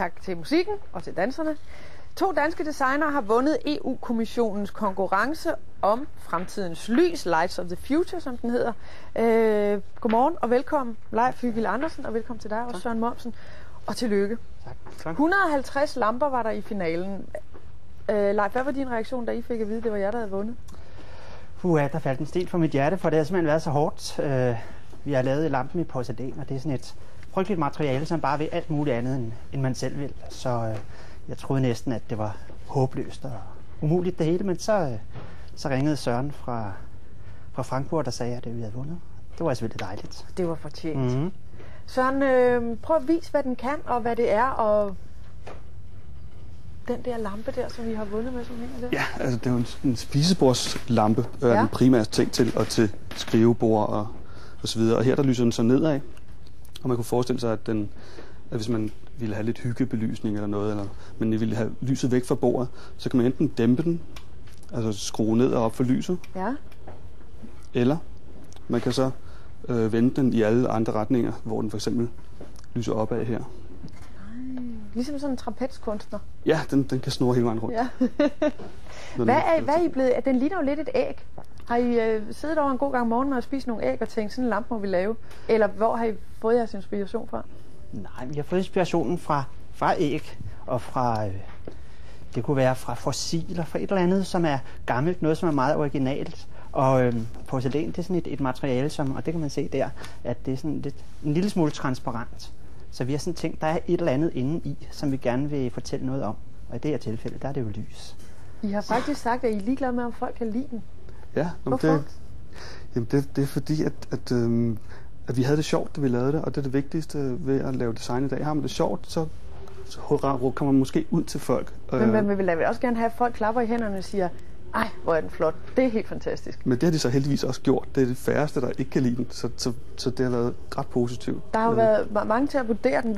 tak til musikken og til danserne. 2 danske designere har vundet EU-kommissionens konkurrence om fremtidens lys, Lights of the Future, som den hedder. Godmorgen og velkommen, Leif Hygil Andersen, og velkommen til dig også, Søren Momsen. Og tillykke. Tak. 150 lamper var der i finalen. Leif, hvad var din reaktion, da I fik at vide, det var jer, der havde vundet? Der faldt en sten fra mit hjerte, for det har simpelthen været så hårdt. Vi har lavet lampen i porcelæn, og det er sådan et frygteligt materiale, som bare vil alt muligt andet, end man selv vil. Så jeg troede næsten, at det var håbløst og umuligt det hele, men så ringede Søren fra Frankfurt og sagde, at vi havde vundet. Det var selvfølgelig dejligt. Det var fortjent. Mm-hmm. Søren, prøv at vise, hvad den kan, og hvad det er, og den der lampe der, som vi har vundet med, som hænger der. Ja, altså det er jo en spisebordslampe, den primært ting til, og til skrivebord og så videre. Og her der lyser den så nedad, og man kunne forestille sig, at hvis man ville have lidt hyggebelysning eller noget, men I ville have lyset væk fra bordet, så kan man enten dæmpe den, altså skrue ned og op for lyset, eller man kan så vende den i alle andre retninger, hvor den for eksempel lyser opad her. Ligesom sådan en trapezkunstner. Ja, den kan snurre hele vejen rundt. Ja. Hvad er I blevet? Den ligner jo lidt et æg. Har I siddet over en god gang morgen og spist nogle æg og tænkt, sådan en lampe må vi lave? Eller hvor har I fået jeres inspiration fra? Nej, vi har fået inspirationen fra æg og fra... det kunne være fra fossiler, fra et eller andet, som er gammelt, noget som er meget originalt. Og porcelæn, det er sådan et materiale, og det kan man se der, at det er sådan en lille smule transparent. Så vi har sådan tænkt, der er et eller andet inde i, som vi gerne vil fortælle noget om. Og i det her tilfælde, der er det jo lys. I har faktisk sagt, at I er ligeglade med, om folk kan lide den. Ja, hvorfor? Det er fordi, at vi havde det sjovt, da vi lavede det, og det er det vigtigste ved at lave design i dag. Har man det sjovt, så kommer man måske ud til folk. Men vi vil også gerne have, at folk klapper i hænderne og siger, ej, hvor er den flot. Det er helt fantastisk. Men det har de så heldigvis også gjort. Det er det færreste, der ikke kan lide den, så det har været ret positivt. Der har jo været mange til at vurdere den.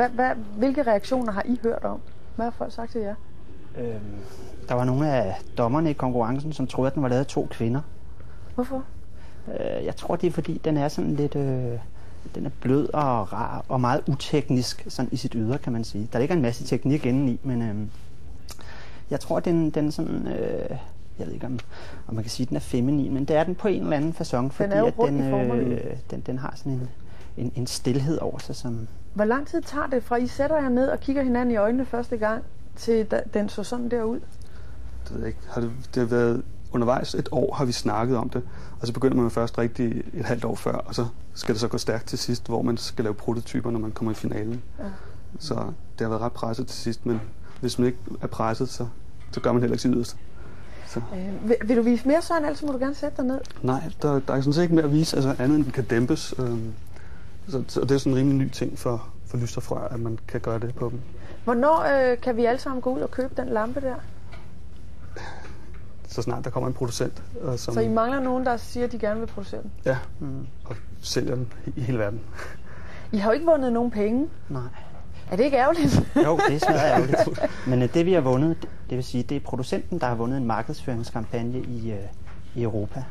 Hvilke reaktioner har I hørt om? Hvad har folk sagt til jer? Der var nogle af dommerne i konkurrencen, som troede, at den var lavet af 2 kvinder. Hvorfor? Jeg tror, det er fordi, den er sådan lidt... den er blød og rar og meget uteknisk sådan i sit ydre, kan man sige. Der ligger en masse teknik inde i, men jeg tror, den sådan... jeg ved ikke, om man kan sige, at den er feminin, men det er den på en eller anden facon, fordi den har sådan en stilhed over sig. Som... Hvor lang tid tager det fra I sætter jer ned og kigger hinanden i øjnene første gang, til den så sådan der ud? Det ved jeg ikke. Det har været undervejs et år, har vi snakket om det, og så begynder man først rigtig et halvt år før, og så skal det så gå stærkt til sidst, hvor man skal lave prototyper, når man kommer i finalen. Ja. Så det har været ret presset til sidst, men hvis man ikke er presset, så gør man heller ikke sit yderste. Vil du vise mere, Søren, ellers må du gerne sætte dig ned? Nej, der er sådan set ikke mere at vise, altså andet end den kan dæmpes. Så det er sådan en rimelig ny ting for lysstofrør, at man kan gøre det på dem. Hvornår kan vi alle sammen gå ud og købe den lampe der? Så snart der kommer en producent. Så I mangler nogen, der siger, at de gerne vil producere den? Ja, og sælger den i hele verden. I har jo ikke vundet nogen penge. Nej. Er det ikke ærgerligt? Jo, det er svært ærgerligt. Men det vi har vundet, det vil sige, det er producenten, der har vundet en markedsføringskampagne i Europa.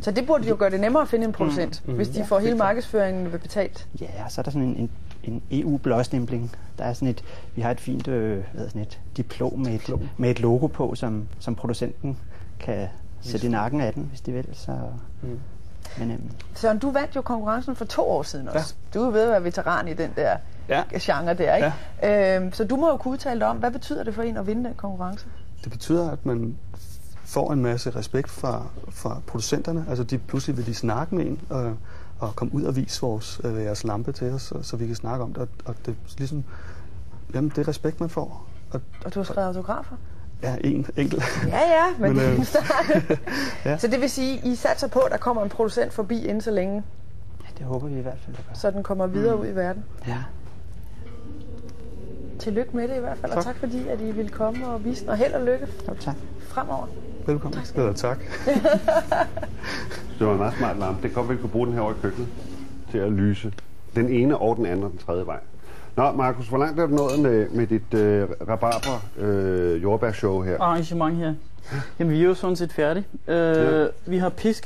Så det burde jo gøre det nemmere at finde en producent, hvis de får hele markedsføringen betalt? Ja, så er der sådan en EU-blåstempling. Der er sådan vi har et fint et diplom med et logo på, som producenten kan sætte i nakken af den, hvis de vil. Så, Søren, du vandt jo konkurrencen for 2 år siden også. Ja. Du er ved at være veteran i den der genre der, ikke? Ja. Så du må jo kunne udtale dig om, hvad betyder det for en at vinde den konkurrence? Det betyder, at man får en masse respekt fra producenterne. Altså de pludselig vil de snakke med en og komme ud og vise jeres lampe til os, så vi kan snakke om det. Og det er ligesom, jamen det er respekt, man får. Og du har skrevet autografer? Ja, enkelt. Ja, men ja. Så det vil sige, I satser på, at der kommer en producent forbi inden så længe? Ja, det håber vi i hvert fald. Så den kommer videre ud i verden? Ja. Tillykke med det i hvert fald, og tak fordi, at I ville komme og vise den, og held og lykke fremover. Velkommen. Tak. Det var en meget smart lampe. Det kan godt, vi kunne bruge den her over i køkkenet til at lyse den ene og den anden og den tredje vej. Nå, Markus, hvor langt er du nået med dit rabarber jordbærshow her? Arrangement her. Jamen, vi er jo sådan set færdige. Vi har pisket